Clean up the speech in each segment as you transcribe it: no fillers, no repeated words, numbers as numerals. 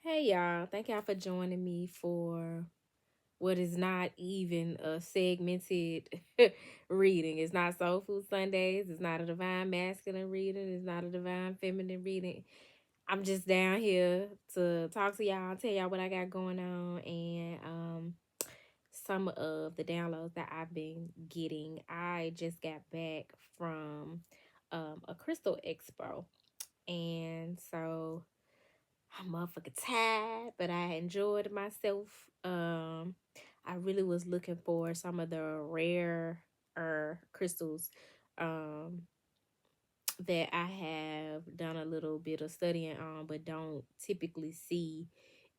Hey y'all, thank y'all for joining me for what is not even a segmented reading. It's not Soul Food Sundays, it's not a divine masculine reading, it's not a divine feminine reading. I'm just down here to talk to y'all, tell y'all what I got going on, and some of the downloads that I've been getting. I just got back from a crystal expo, and so I'm motherfucking tired, but I enjoyed myself. I really was looking for some of the rare crystals that I have done a little bit of studying on, but don't typically see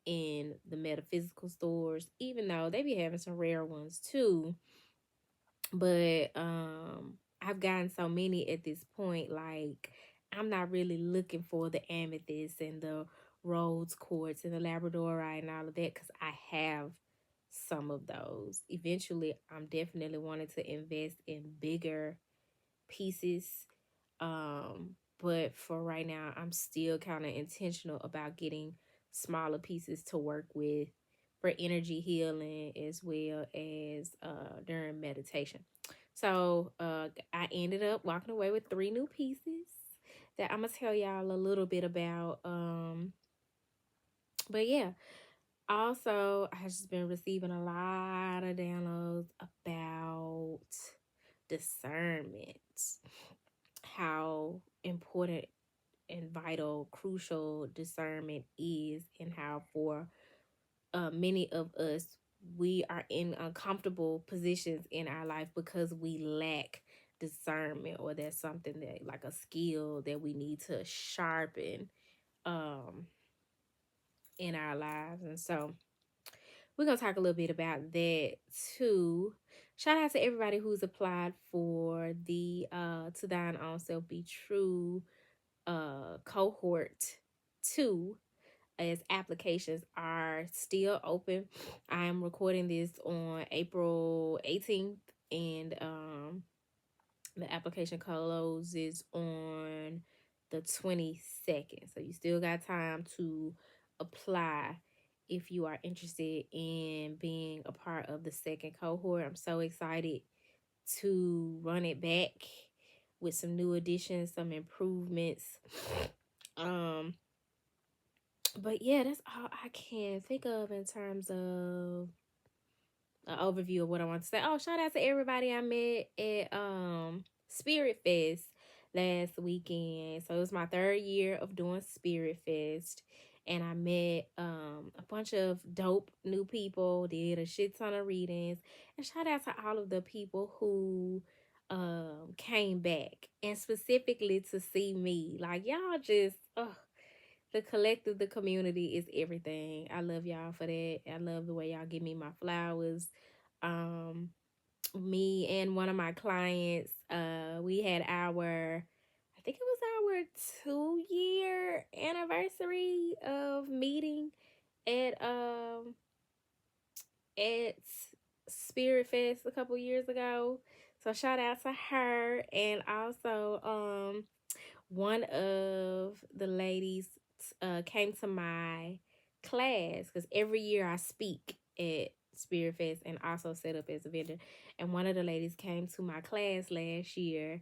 in the metaphysical stores, even though they be having some rare ones too. But I've gotten so many at this point, like I'm not really looking for the amethyst and the rose quartz and the labradorite and all of that, because I have some of those. Eventually I'm definitely wanting to invest in bigger pieces, but for right now I'm still kind of intentional about getting smaller pieces to work with for energy healing as well as during meditation. So I ended up walking away with 3 new pieces that I'm gonna tell y'all a little bit about. But yeah, also I just been receiving a lot of downloads about discernment, how important and vital, crucial discernment is, and how for many of us, we are in uncomfortable positions in our life because we lack discernment, or there's something that, like a skill that we need to sharpen um in our lives. And so we're gonna talk a little bit about that too. Shout out to everybody who's applied for the To Thine Own Self Be True cohort 2, as applications are still open. I am recording this on April 18th, and the application closes on the 22nd. So you still got time to apply if you are interested in being a part of the second cohort. I'm so excited to run it back with some new additions, some improvements. Um, but yeah, that's all I can think of in terms of an overview of what I want to say. Oh, shout out to everybody I met at Spirit Fest last weekend. So it was my 3rd year of doing Spirit Fest, and I met a bunch of dope new people, did a shit ton of readings, and shout out to all of the people who came back, and specifically to see me. Like, y'all just the collective, the community is everything. I love y'all for that. I love the way y'all give me my flowers. Um, Me and one of my clients, we had I think it was our 2-year anniversary of meeting at at Spirit Fest a couple years ago. So shout out to her, and also one of the ladies came to my class, because every year I speak at Spirit Fest and also set up as a vendor. And one of the ladies came to my class last year,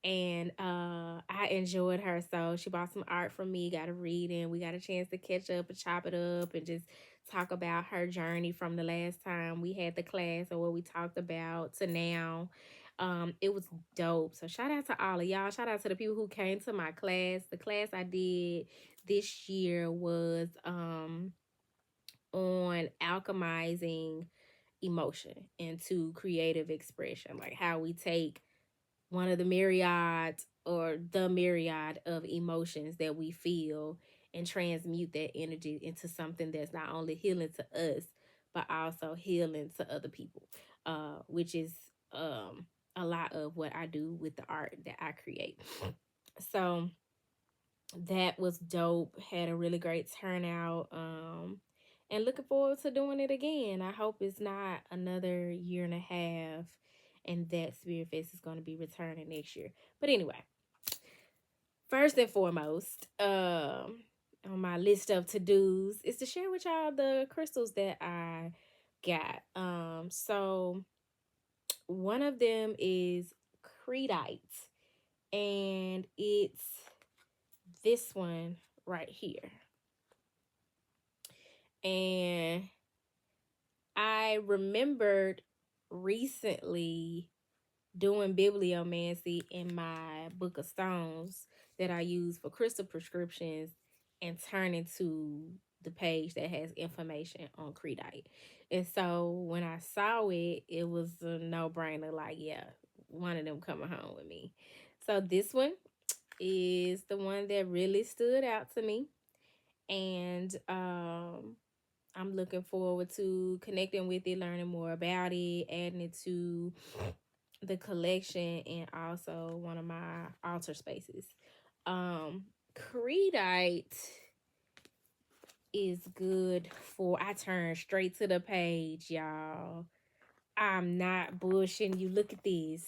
and I enjoyed her. So she bought some art from me, got a reading. We got a chance to catch up and chop it up and just talk about her journey from the last time we had the class and what we talked about to now. It was dope. So shout out to all of y'all. Shout out to the people who came to my class. The class I did this year was on alchemizing emotion into creative expression, like how we take one of the myriad or the myriad of emotions that we feel and transmute that energy into something that's not only healing to us but also healing to other people, which is a lot of what I do with the art that I create. So that was dope, had a really great turnout, and looking forward to doing it again. I hope it's not another year and a half and that Spirit Fest is going to be returning next year. But anyway, first and foremost, on my list of to-dos is to share with y'all the crystals that I got. So one of them is Creedite, and it's this one right here. And I remembered recently doing bibliomancy in my book of stones that I use for crystal prescriptions and turn into the page that has information on Creedite. And so when I saw it, it was a no-brainer, like, yeah, one of them coming home with me. So this one is the one that really stood out to me. And I'm looking forward to connecting with it, learning more about it, adding it to the collection, and also one of my altar spaces. Creedite is good for, I turn straight to the page, y'all. I'm not bullshitting you. Look at this.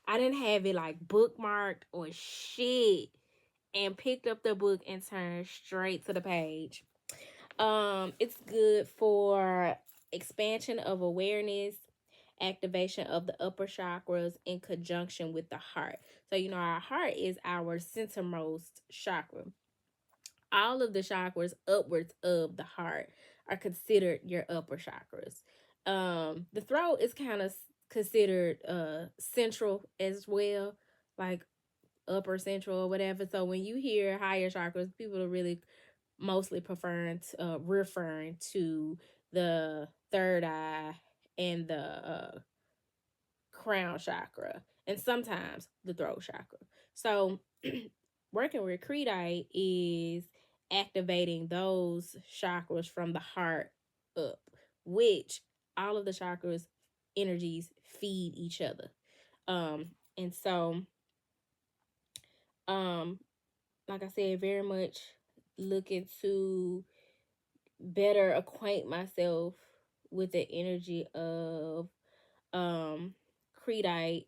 I didn't have it like bookmarked or shit, and picked up the book and turned straight to the page. It's good for expansion of awareness, activation of the upper chakras in conjunction with the heart. So, you know, our heart is our centermost chakra. All of the chakras upwards of the heart are considered your upper chakras. The throat is kind of considered central as well, like upper central or whatever. So when you hear higher chakras, people are really mostly referring to the third eye and the crown chakra, and sometimes the throat chakra. So working with Creedite is activating those chakras from the heart up, which all of the chakras energies feed each other. And so um like I said, very much looking to better acquaint myself with the energy of Creedite.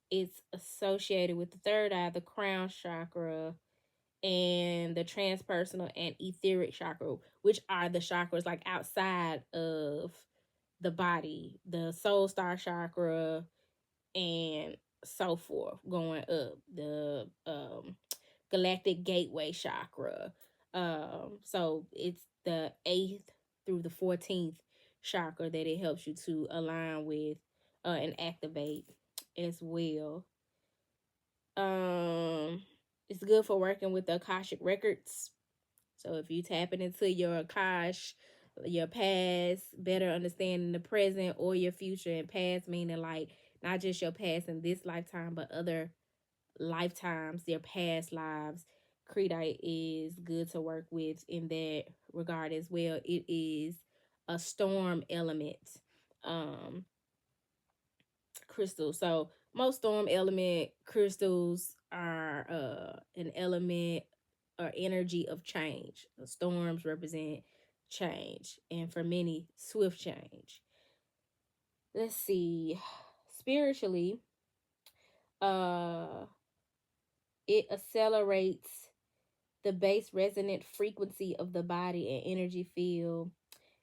It's associated with the third eye, the crown chakra, and the transpersonal and etheric chakra, which are the chakras like outside of the body, the soul star chakra, and so forth, going up the galactic gateway chakra. So it's the 8th through the 14th chakra that it helps you to align with and activate as well. It's good for working with the Akashic records. So if you tapping into your Akash, your past, better understanding the present or your future, and past meaning like not just your past in this lifetime, but other lifetimes, their past lives. Creedite is good to work with in that regard as well. It is a storm element crystal. So most storm element crystals are an element or energy of change. The storms represent change, and for many, swift change. Let's see. Spiritually, uh it accelerates the base resonant frequency of the body and energy field.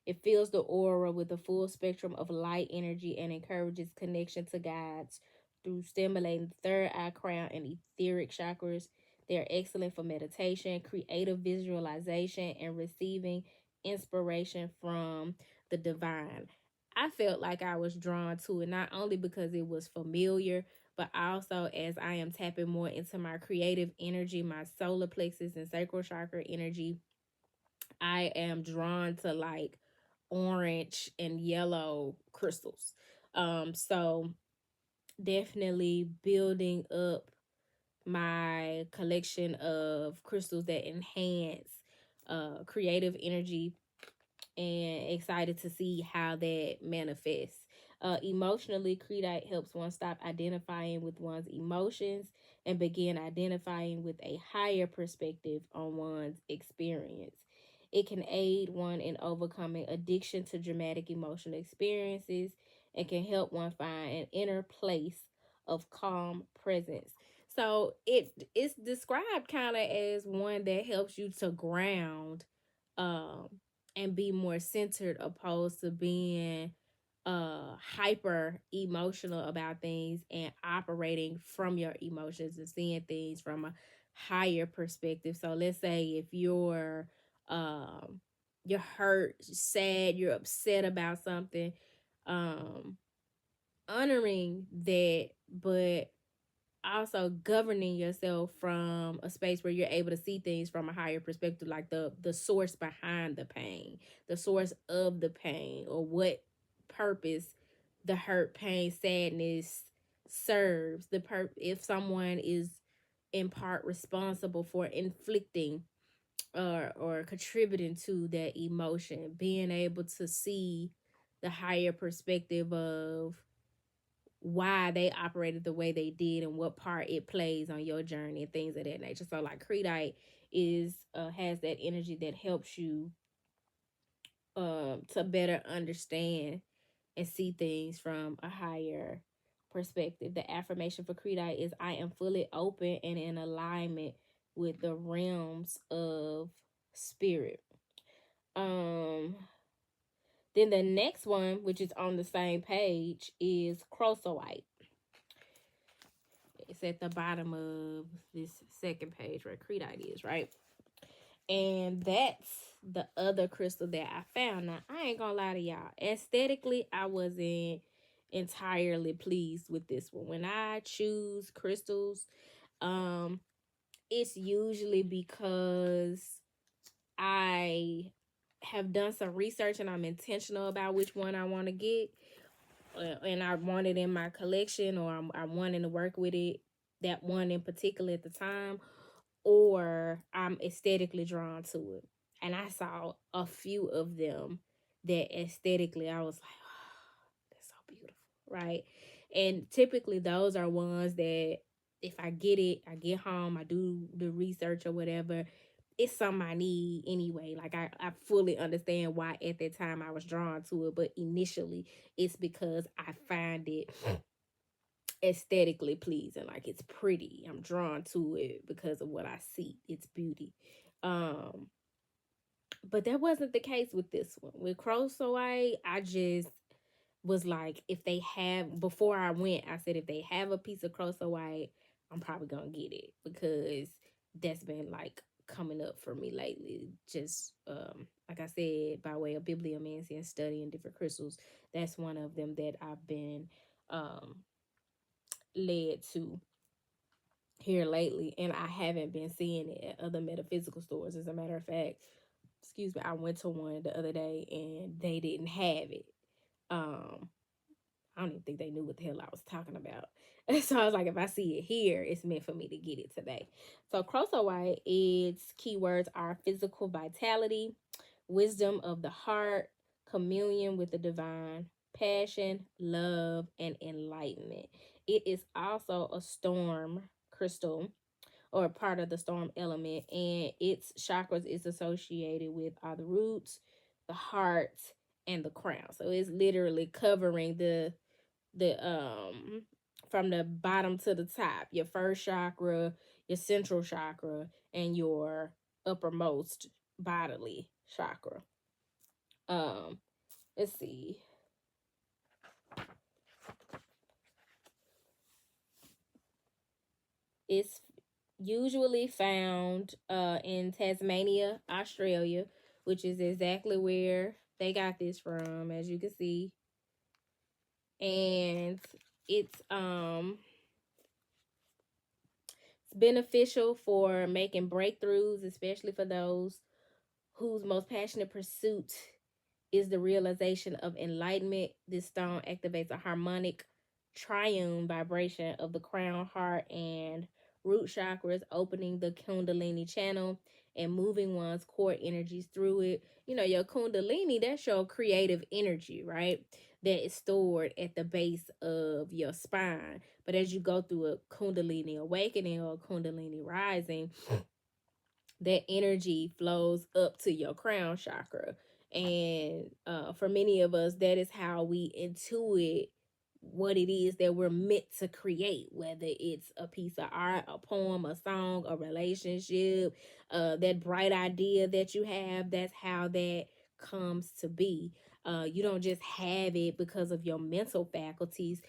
It fills the aura with a full spectrum of light energy and encourages connection to guides through stimulating the third eye, crown, and etheric chakras. They are excellent for meditation, creative visualization, and receiving inspiration from the divine. I felt like I was drawn to it not only because it was familiar, but also as I am tapping more into my creative energy, my solar plexus and sacral chakra energy. I am drawn to like orange and yellow crystals. So definitely building up my collection of crystals that enhance creative energy, and excited to see how that manifests. Emotionally, Creedite helps one stop identifying with one's emotions and begin identifying with a higher perspective on one's experience. It can aid one in overcoming addiction to dramatic emotional experiences and can help one find an inner place of calm presence. So it's described kind of as one that helps you to ground, um, and be more centered, opposed to being hyper emotional about things and operating from your emotions and seeing things from a higher perspective. So let's say if you're hurt, sad, you're upset about something, um honoring that, but also governing yourself from a space where you're able to see things from a higher perspective, like the source behind the pain, the source of the pain, or what purpose the hurt, pain, sadness serves. If someone is in part responsible for inflicting or contributing to that emotion, being able to see the higher perspective of why they operated the way they did and what part it plays on your journey and things of that nature. So like Creedite is has that energy that helps you to better understand and see things from a higher perspective. The affirmation for Creedite is, I am fully open and in alignment with the realms of spirit. Then the next one, which is on the same page, is Crocoite. It's at the bottom of this second page where Creedite is, right? And that's the other crystal that I found. Now, I ain't gonna lie to y'all. Aesthetically, I wasn't entirely pleased with this one. When I choose crystals, it's usually because I have done some research and I'm intentional about which one I want to get, and I want it in my collection, or I'm wanting to work with it, that one in particular at the time, or I'm aesthetically drawn to it. And I saw a few of them that aesthetically I was like, oh, that's so beautiful, right? And typically those are ones that if I get it, I get home, I do the research or whatever, it's something I need anyway. Like I fully understand why at that time I was drawn to it, but initially it's because I find it aesthetically pleasing. Like it's pretty. I'm drawn to it because of what I see. It's beauty. Um, but that wasn't the case with this one. With Crocoite, I just was like, if they have, before I went, I said if they have a piece of Crocoite, I'm probably gonna get it, because that's been like coming up for me lately. Just like I said, by way of bibliomancy and studying different crystals, that's one of them that I've been led to here lately, and I haven't been seeing it at other metaphysical stores. As a matter of fact, excuse me, I went to one the other day and they didn't have it. I don't even think they knew what the hell I was talking about. So I was like, if I see it here, it's meant for me to get it today. So Crocoite, its keywords are physical vitality, wisdom of the heart, communion with the divine, passion, love, and enlightenment. It is also a storm crystal, or a part of the storm element, and its chakras is associated with are the roots, the heart, and the crown. So it's literally covering the from the bottom to the top, your first chakra, your central chakra, and your uppermost bodily chakra. Let's see. It's usually found in Tasmania, Australia, which is exactly where they got this from, as you can see. And it's beneficial for making breakthroughs, especially for those whose most passionate pursuit is the realization of enlightenment. This stone activates a harmonic triune vibration of the crown, heart, and root chakras, opening the Kundalini channel and moving one's core energies through it. You know, your Kundalini, that's your creative energy, right? That is stored at the base of your spine. But as you go through a Kundalini awakening or a Kundalini rising, that energy flows up to your crown chakra. And for many of us, that is how we intuit what it is that we're meant to create, whether it's a piece of art, a poem, a song, a relationship, that bright idea that you have. That's how that comes to be. You don't just have it because of your mental faculties.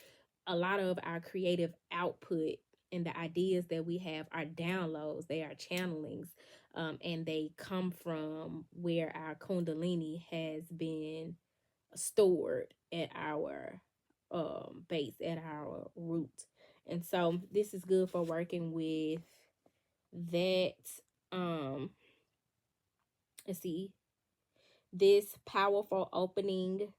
A lot of our creative output and the ideas that we have are downloads, they are channelings, and they come from where our kundalini has been stored at our base, at our root. And so this is good for working with that. um let's see, this powerful opening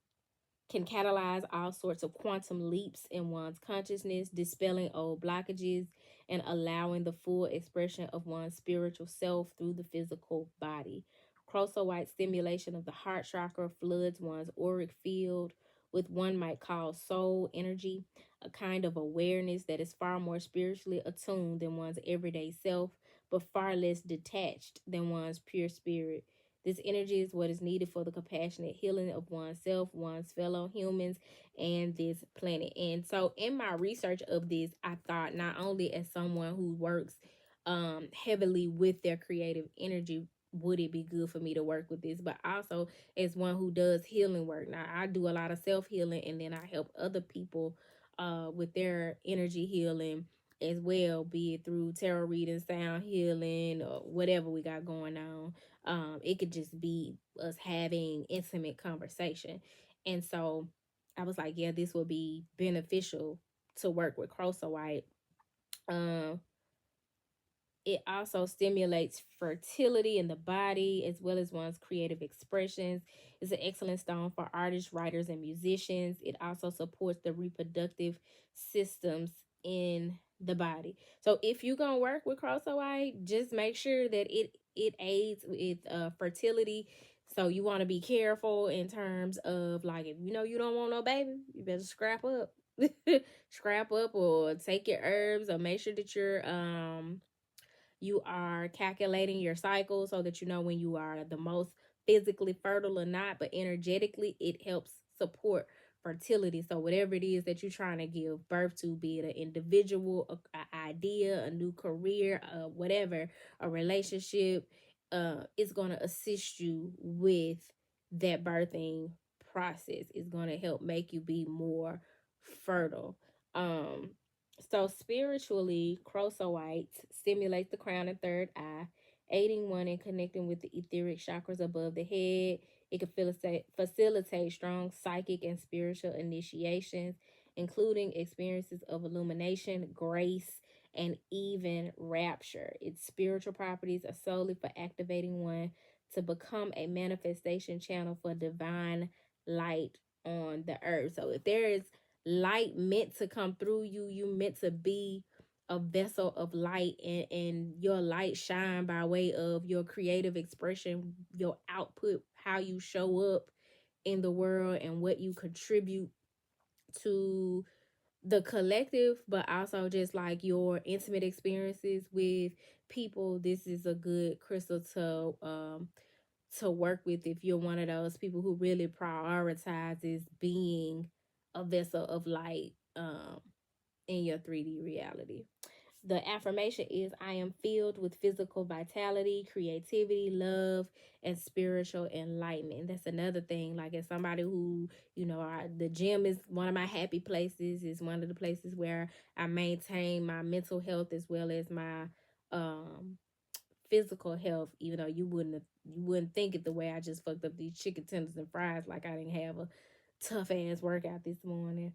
can catalyze all sorts of quantum leaps in one's consciousness, dispelling old blockages and allowing the full expression of one's spiritual self through the physical body. Crocoite stimulation of the heart chakra floods one's auric field with one might call soul energy, a kind of awareness that is far more spiritually attuned than one's everyday self, but far less detached than one's pure spirit. This energy is what is needed for the compassionate healing of oneself, one's fellow humans, and this planet. And so, in my research of this, I thought not only as someone who works heavily with their creative energy, would it be good for me to work with this, but also as one who does healing work. Now, I do a lot of self healing, and then I help other people with their energy healing as well, be it through tarot reading, sound healing, or whatever we got going on. It could just be us having intimate conversation. And so I was like, yeah, this will be beneficial to work with Crocoite. um it also stimulates fertility in the body as well as one's creative expressions. It's an excellent stone for artists, writers, and musicians. It also supports the reproductive systems in the body. So if you're gonna work with Crocoite, just make sure that it aids with fertility. So you want to be careful in terms of, like, if you know you don't want no baby, you better scrap up. Scrap up, or take your herbs, or make sure that you are calculating your cycle so that you know when you are the most physically fertile or not. But energetically, it helps support fertility. So whatever it is that you're trying to give birth to, be it an individual, an idea, a new career, whatever, a relationship, it's going to assist you with that birthing process. It's going to help make you be more fertile. um so spiritually, Crocoite stimulates the crown and third eye, aiding one in connecting with the etheric chakras above the head. It can facilitate strong psychic and spiritual initiations, including experiences of illumination, grace, and even rapture. Its spiritual properties are solely for activating one to become a manifestation channel for divine light on the earth. So if there is light meant to come through you, you meant to be a vessel of light, and your light shine by way of your creative expression, your output, how you show up in the world, and what you contribute to the collective, but also just like your intimate experiences with people. This is a good crystal to work with if you're one of those people who really prioritizes being a vessel of light in your 3D reality. The affirmation is, I am filled with physical vitality, creativity, love, and spiritual enlightenment. That's another thing. Like, as somebody who, the gym is one of my happy places, is one of the places where I maintain my mental health as well as my physical health. Even though you wouldn't think it, the way I just fucked up these chicken tenders and fries, like I didn't have a tough ass workout this morning.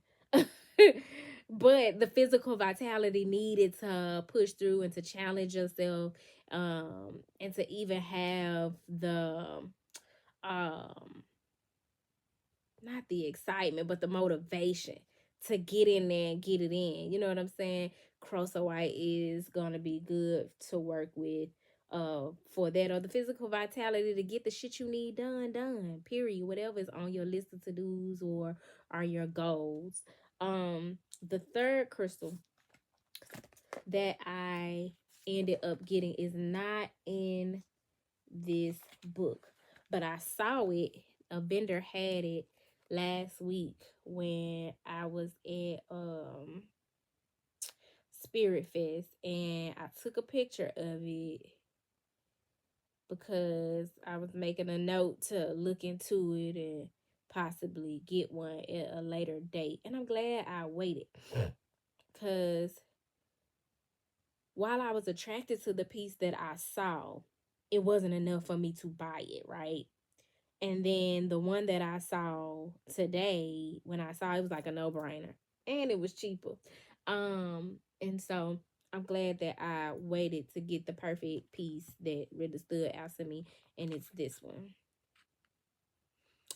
But the physical vitality needed to push through and to challenge yourself, and to even have the not the excitement, but the motivation to get in there and get it in. You know what I'm saying? Crocoite is gonna be good to work with for that, or the physical vitality to get the shit you need done, period. Whatever is on your list of to-dos or are your goals. The third crystal that I ended up getting is not in this book, but I saw it. A vendor had it last week when I was at Spirit Fest, and I took a picture of it because I was making a note to look into it and possibly get one at a later date. And I'm glad I waited, because while I was attracted to the piece that I saw, it wasn't enough for me to buy it, right? And then the one that I saw today, when I saw it, was like a no-brainer. And it was cheaper. And so I'm glad that I waited to get the perfect piece that really stood out to me. And it's this one.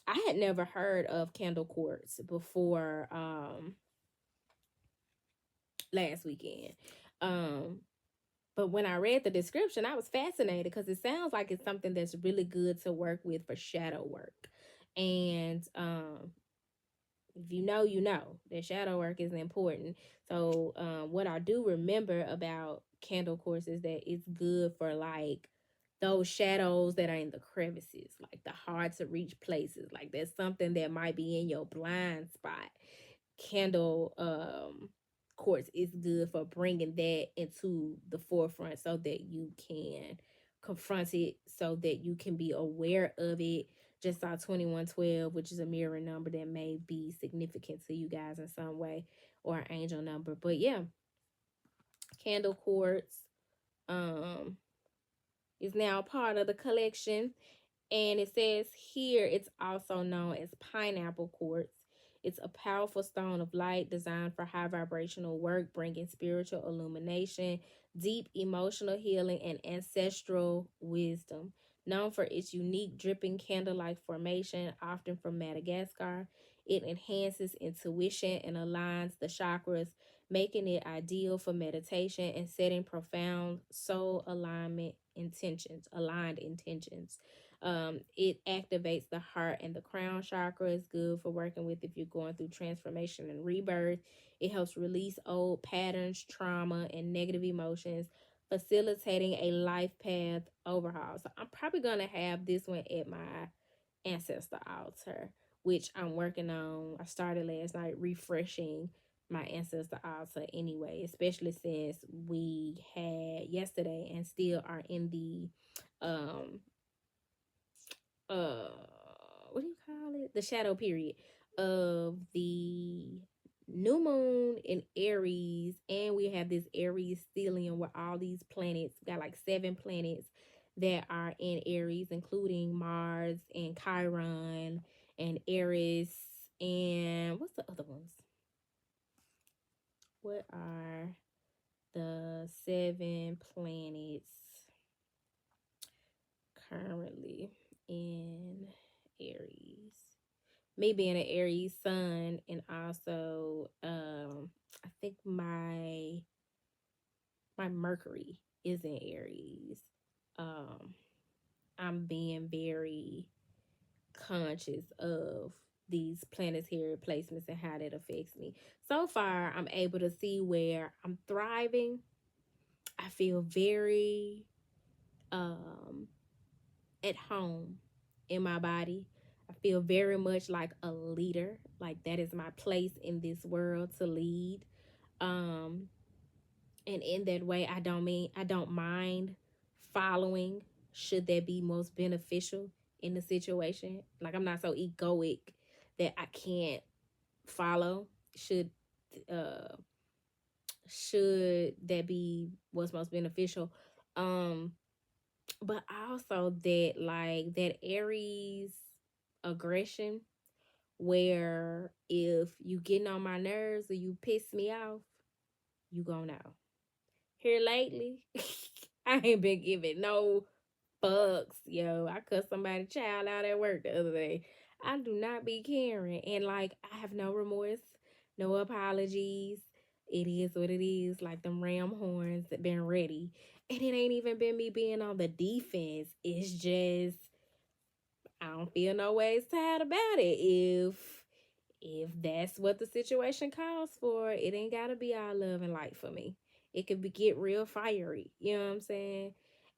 I had never heard of candle quartz before last weekend. But when I read the description, I was fascinated because it sounds like it's something that's really good to work with for shadow work. And if you know, you know that shadow work is important. So what I do remember about candle quartz is that it's good for like those shadows that are in the crevices, like the hard to reach places. Like there's something that might be in your blind spot. Candle quartz is good for bringing that into the forefront so that you can confront it, so that you can be aware of it. Just saw 2112, which is a mirror number that may be significant to you guys in some way, or an angel number. But yeah, candle quartz um is now part of the collection. And it says here it's also known as pineapple quartz. It's a powerful stone of light designed for high vibrational work, bringing spiritual illumination, deep emotional healing, and ancestral wisdom. Known for its unique dripping candle-like formation, often from Madagascar, it enhances intuition and aligns the chakras, making it ideal for meditation and setting profound soul aligned intentions. It activates the heart and the crown chakra. It's good for working with if you're going through transformation and rebirth. It helps release old patterns, trauma, and negative emotions, facilitating a life path overhaul. So I'm probably gonna have this one at my ancestor altar, which I'm working on. I started last night refreshing my ancestor altar anyway, especially since we had yesterday and still are in the uh what do you call it, the shadow period of the new moon in Aries. And we have this Aries stellium with all these planets. We got like 7 planets that are in Aries, including Mars and Chiron and Eris. And what's the other ones? What are the 7 planets currently in Aries? Me being an Aries sun, and also I think my Mercury is in Aries. I'm being very conscious of these planetary placements and how that affects me. So far, I'm able to see where I'm thriving. I feel very at home in my body. I feel very much like a leader. Like that is my place in this world, to lead. Um and in that way, I don't mind following should that be most beneficial in the situation. Like I'm not so egoic that I can't follow should uh should that be what's most beneficial. Um but also that, like, that Aries aggression, where if you getting on my nerves or you piss me off, you gonna know. Here lately, I ain't been giving no fucks, yo. I cut somebody's child out at work the other day. I do not be caring. And like, I have no remorse, no apologies. It is what it is. Like them ram horns that been ready. And it ain't even been me being on the defense. It's just I don't feel no ways tired about it. If that's what the situation calls for, it ain't gotta be all love and light for me. It could get real fiery. You know what I'm saying?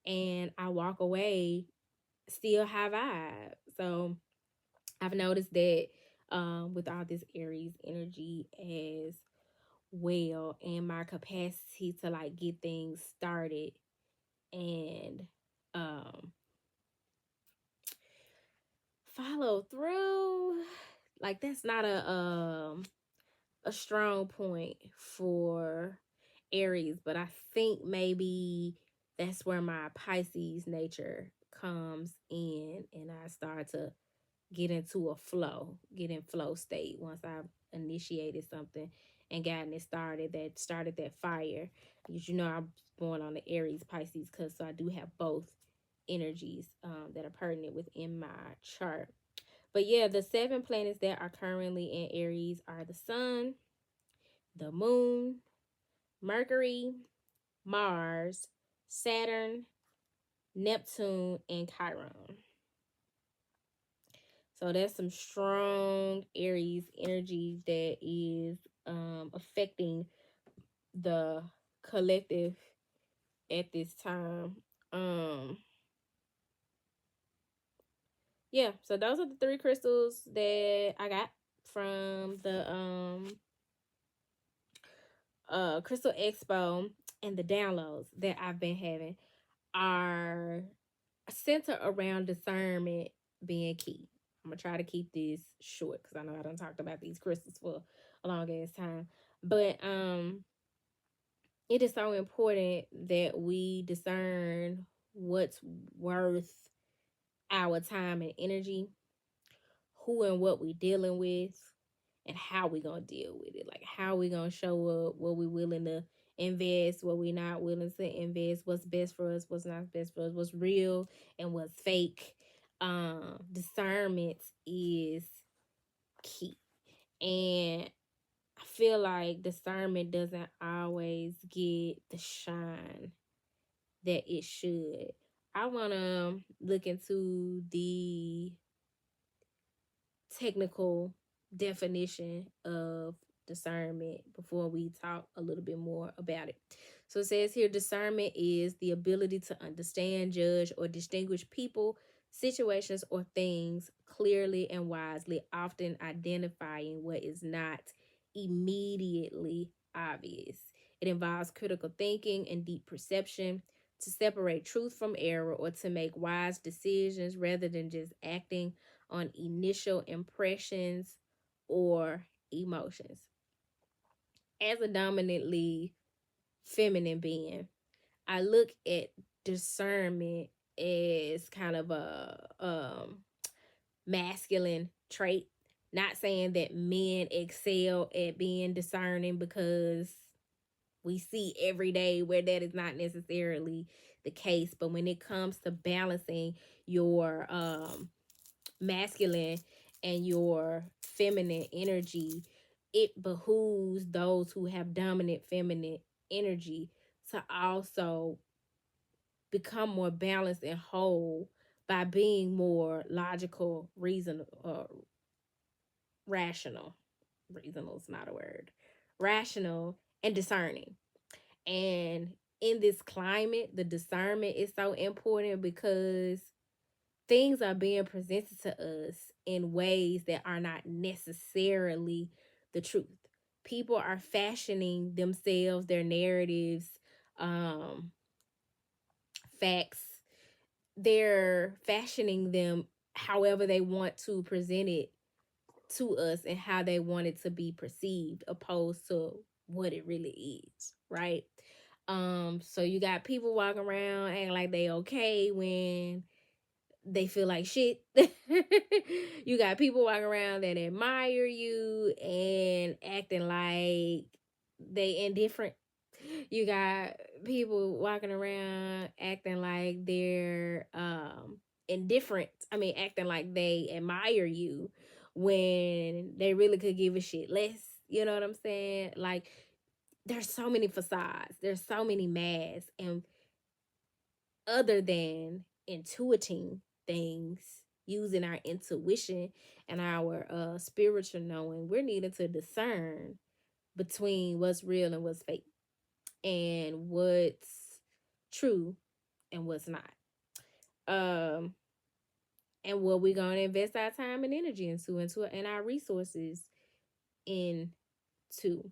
And I walk away still high vibe. So I've noticed that with all this Aries energy as well, and my capacity to like get things started and follow through. Like that's not a strong point for Aries, but I think maybe that's where my Pisces nature comes in, and I start to get into a flow, get in flow state once I've initiated something and gotten it started. That started that fire. Because I'm born on the Aries Pisces cusp, so I do have both energies that are pertinent within my chart. But yeah, the 7 planets that are currently in Aries are the Sun, the Moon, Mercury, Mars, Saturn, Neptune, and Chiron. So that's some strong Aries energy that is affecting the collective at this time. Yeah, so those are the 3 crystals that I got from the Crystal Expo, and the downloads that I've been having are centered around discernment being key. I'm gonna try to keep this short because I know I done talked about these crystals for a long ass time. But it is so important that we discern what's worth our time and energy, who and what we dealing with, and how we gonna deal with it. Like how we gonna show up, what we willing to invest, what we not willing to invest, what's best for us, what's not best for us, what's real and what's fake. Discernment is key. And I feel like discernment doesn't always get the shine that it should. I wanna look into the technical definition of discernment before we talk a little bit more about it. So it says here discernment is the ability to understand, judge, or distinguish people, situations, or things clearly and wisely, often identifying what is not immediately obvious. It involves critical thinking and deep perception to separate truth from error or to make wise decisions rather than just acting on initial impressions or emotions. As a dominantly feminine being, I look at discernment as kind of a masculine trait. Not saying that men excel at being discerning, because we see every day where that is not necessarily the case. But when it comes to balancing your masculine and your feminine energy, it behooves those who have dominant feminine energy to also become more balanced and whole by being more logical, rational. Reasonable is not a word. Rational and discerning. And in this climate, the discernment is so important because things are being presented to us in ways that are not necessarily the truth. People are fashioning themselves, their narratives, facts. They're fashioning them however they want to present it to us and how they want it to be perceived, opposed to what it really is, right? So you got people walking around acting like they okay when they feel like shit. You got people walking around that admire you and acting like they indifferent. You got people walking around acting like they're indifferent. I mean, acting like they admire you when they really could give a shit less. You know what I'm saying? Like, there's so many facades, there's so many masks, and other than intuiting things, using our intuition and our spiritual knowing, we're needing to discern between what's real and what's fake, and what's true and what's not. and what we're going to invest our time and energy into and our resources into.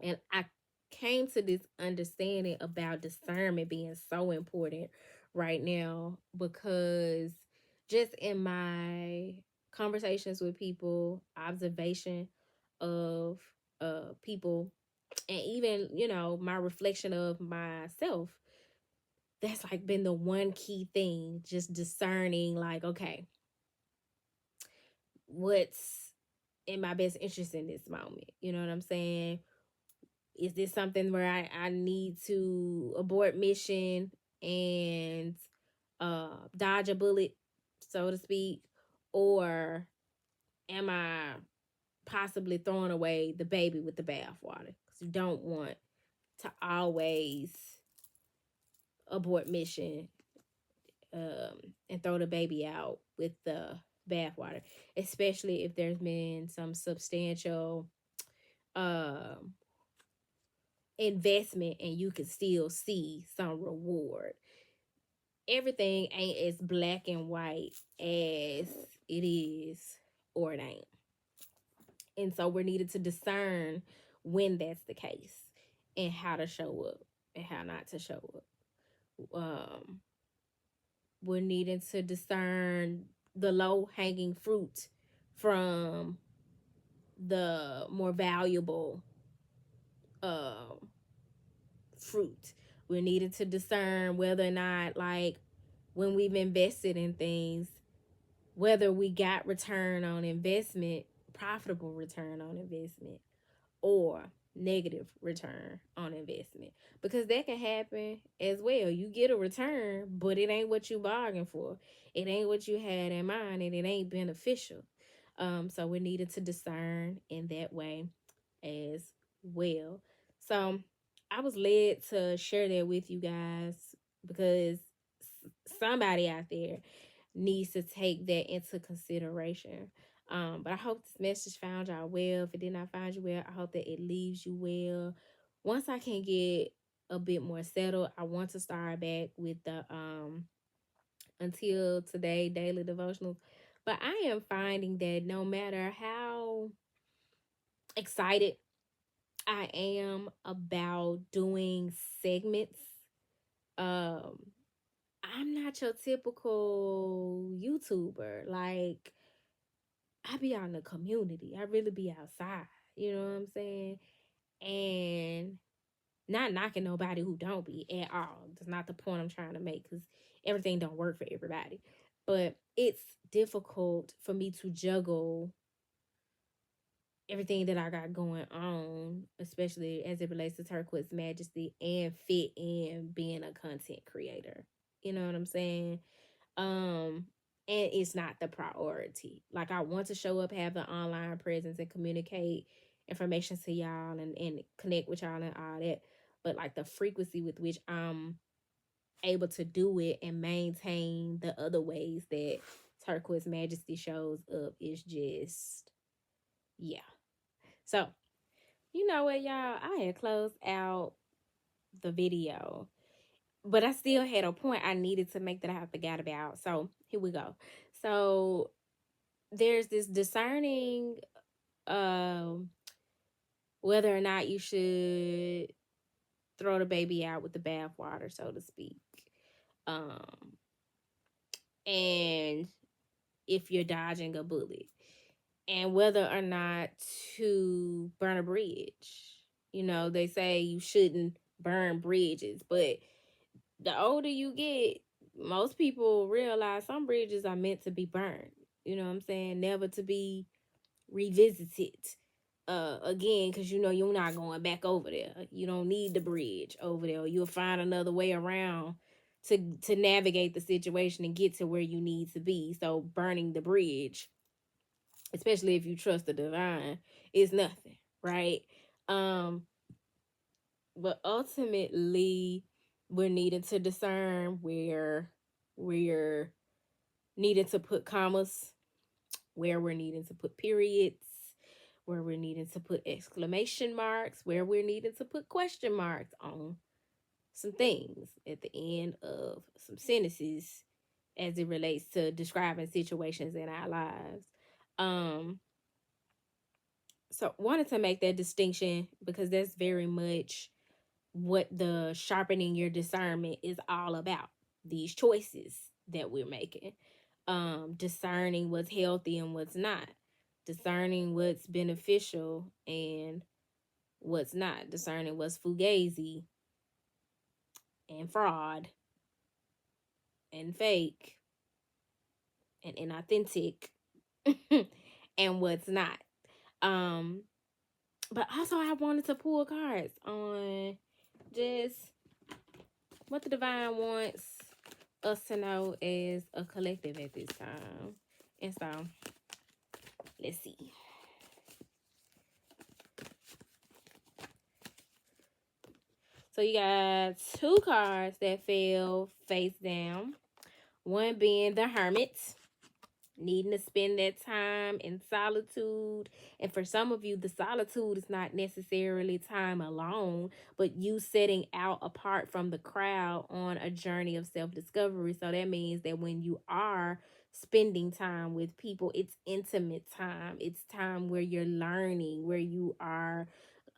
And I came to this understanding about discernment being so important right now, because just in my conversations with people, observation of people, and even, my reflection of myself, that's like been the one key thing, just discerning, like, okay, what's in my best interest in this moment. You know what I'm saying? Is this something where I need to abort mission and dodge a bullet, so to speak? Or am I possibly throwing away the baby with the bathwater? Because you don't want to always abort mission and throw the baby out with the bathwater, especially if there's been some substantial um investment and you can still see some reward. Everything ain't as black and white as it is or it ain't. And so we're needed to discern when that's the case and how to show up and how not to show up. We're needing to discern the low hanging fruit from the more valuable fruit. We're needed to discern whether or not, like, when we've invested in things, whether we got return on investment, profitable return on investment, or negative return on investment, because that can happen as well. You get a return, but it ain't what you bargained for, it ain't what you had in mind, and it ain't beneficial. So we needed to discern in that way as well. So I was led to share that with you guys because somebody out there needs to take that into consideration. But I hope this message found y'all well. If it did not find you well, I hope that it leaves you well. Once I can get a bit more settled, I want to start back with the until today daily devotionals. But I am finding that no matter how excited I am about doing segments, um, I'm not your typical YouTuber. Like, I be out in the community. I really be outside. You know what I'm saying? And not knocking nobody who don't be at all. That's not the point I'm trying to make, because everything don't work for everybody. But it's difficult for me to juggle everything that I got going on, especially as it relates to Turquoise Majesty, and fit in being a content creator. You know what I'm saying? And it's not the priority. Like, I want to show up, have the online presence, and communicate information to y'all and connect with y'all and all that. But like, the frequency with which I'm able to do it and maintain the other ways that Turquoise Majesty shows up is just, yeah. So, you know what, y'all? I had closed out the video, but I still had a point I needed to make that I forgot about. So, here we go. So, there's this discerning whether or not you should throw the baby out with the bathwater, so to speak. And if you're dodging a bullet, and whether or not to burn a bridge. You know, they say you shouldn't burn bridges, but the older you get, most people realize some bridges are meant to be burned. You know what I'm saying? Never to be revisited again, because you're not going back over there. You don't need the bridge over there. You'll find another way around to navigate the situation and get to where you need to be. So burning the bridge, especially if you trust the divine, is nothing, right? But ultimately, we're needing to discern where we're needing to put commas, where we're needing to put periods, where we're needing to put exclamation marks, where we're needing to put question marks on some things at the end of some sentences, as it relates to describing situations in our lives. So wanted to make that distinction because that's very much what the sharpening your discernment is all about. These choices that we're making. Discerning what's healthy and what's not. Discerning what's beneficial and what's not. Discerning what's fugazi and fraud and fake and inauthentic and what's not. But also I wanted to pull cards on just what the divine wants us to know as a collective at this time. And so let's see. So you got two cards that fell face down. One being the Hermit, needing to spend that time in solitude. And for some of you, the solitude is not necessarily time alone, but you setting out apart from the crowd on a journey of self-discovery. So that means that when you are spending time with people, it's intimate time. It's time where you're learning, where you are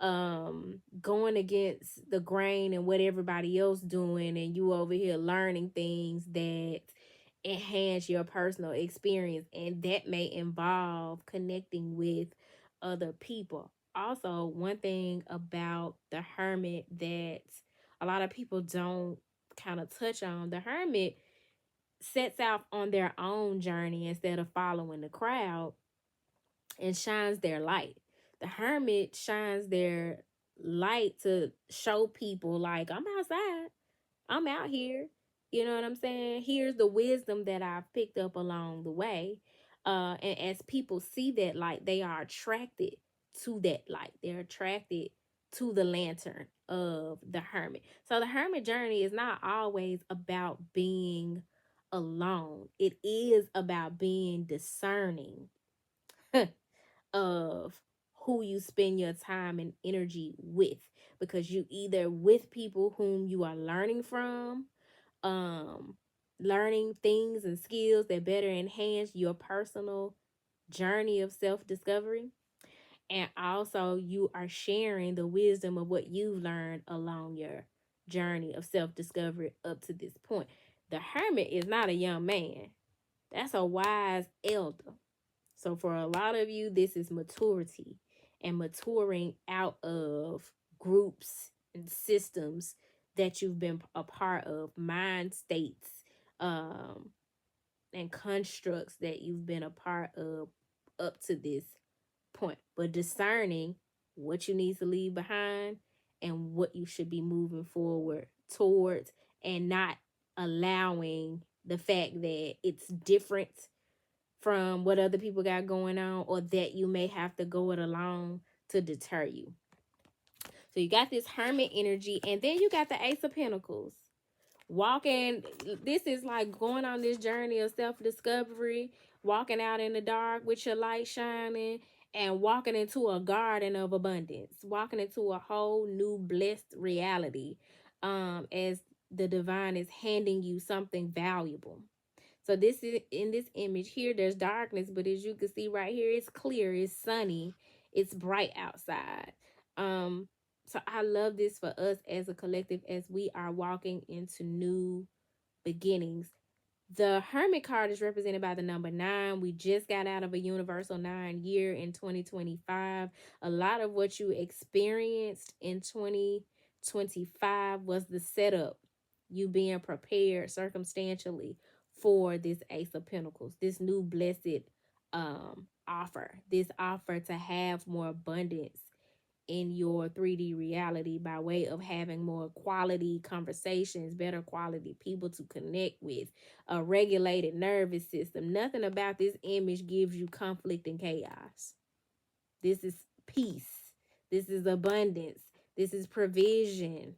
going against the grain and what everybody else doing, and you over here learning things that enhance your personal experience, and that may involve connecting with other people. Also, one thing about the Hermit that a lot of people don't kind of touch on, the Hermit sets out on their own journey instead of following the crowd and shines their light. The Hermit shines their light to show people, like, I'm outside, I'm out here. You know what I'm saying? Here's the wisdom that I've picked up along the way. And as people see that light, they are attracted to that light. They're attracted to the lantern of the Hermit. So the Hermit journey is not always about being alone. It is about being discerning of who you spend your time and energy with, because you either with people whom you are learning from, learning things and skills that better enhance your personal journey of self-discovery, and also you are sharing the wisdom of what you've learned along your journey of self-discovery up to this point. The Hermit is not a young man. That's a wise elder. So for a lot of you, this is maturity and maturing out of groups and systems that you've been a part of, mind states, and constructs that you've been a part of up to this point. But discerning what you need to leave behind and what you should be moving forward towards, and not allowing the fact that it's different from what other people got going on, or that you may have to go it alone, to deter you. So you got this Hermit energy, and then you got the Ace of Pentacles. Walking, this is like going on this journey of self-discovery, walking out in the dark with your light shining, and walking into a garden of abundance, walking into a whole new blessed reality, as the divine is handing you something valuable. So this is, in this image here, there's darkness, but as you can see right here, it's clear, it's sunny, it's bright outside. So I love this for us as a collective as we are walking into new beginnings. The Hermit card is represented by the number 9. We just got out of a universal 9 year in 2025. A lot of what you experienced in 2025 was the setup, you being prepared circumstantially for this Ace of Pentacles, this new blessed offer, this offer to have more abundance in your 3D reality by way of having more quality conversations, better quality people to connect with, a regulated nervous system. Nothing about this image gives you conflict and chaos. This is peace. This is abundance. This is provision.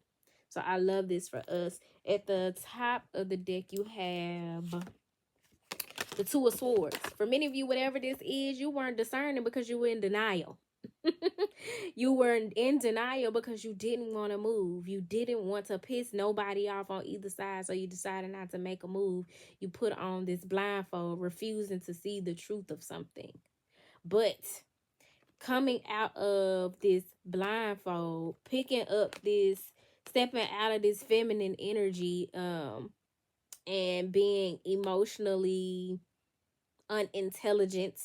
So I love this for us. At the top of the deck, you have the Two of Swords. For many of you, whatever this is, you weren't discerning because you were in denial. You were in denial because you didn't want to move. You didn't want to piss nobody off on either side, so you decided not to make a move. You put on this blindfold, refusing to see the truth of something. But coming out of this blindfold, picking up this, stepping out of this feminine energy, and being emotionally unintelligent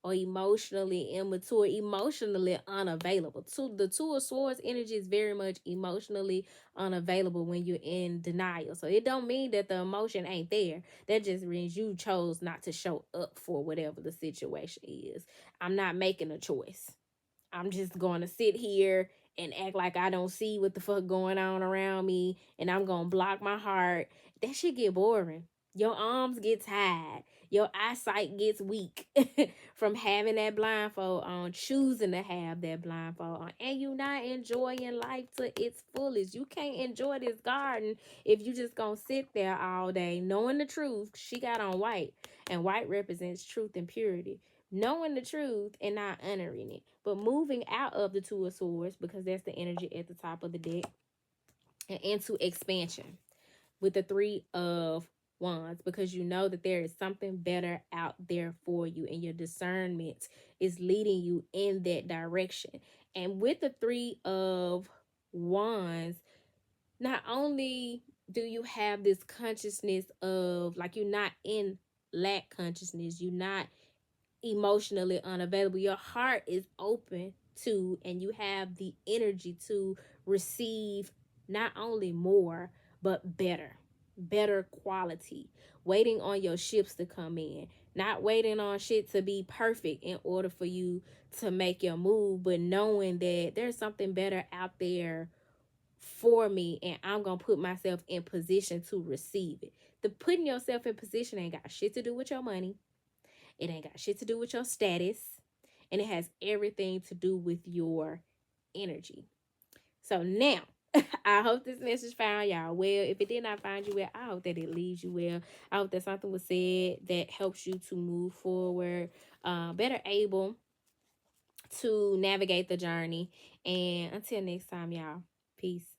or emotionally immature, emotionally unavailable. The Two of Swords energy is very much emotionally unavailable when you're in denial. So it don't mean that the emotion ain't there. That just means you chose not to show up for whatever the situation is. I'm not making a choice. I'm just going to sit here and act like I don't see what the fuck going on around me, and I'm going to block my heart. That shit get boring. Your arms get tired. Your eyesight gets weak from having that blindfold on, choosing to have that blindfold on, and you not enjoying life to its fullest. You can't enjoy this garden if you just gonna sit there all day knowing the truth. She got on white, and white represents truth and purity. Knowing the truth and not honoring it, but moving out of the Two of Swords, because that's the energy at the top of the deck, and into expansion with the Three of Wands, because you know that there is something better out there for you, and your discernment is leading you in that direction. And with the Three of Wands, not only do you have this consciousness of, like, you're not in lack consciousness, you're not emotionally unavailable. Your heart is open to, and you have the energy to receive not only more, but better quality. Waiting on your ships to come in, not waiting on shit to be perfect in order for you to make your move, but knowing that there's something better out there for me, and I'm gonna put myself in position to receive it. The putting yourself in position ain't got shit to do with your money. It ain't got shit to do with your status. And it has everything to do with your energy. So now, I hope this message found y'all well. If it did not find you well, I hope that it leaves you well. I hope that something was said that helps you to move forward, better able to navigate the journey. And until next time, y'all, peace.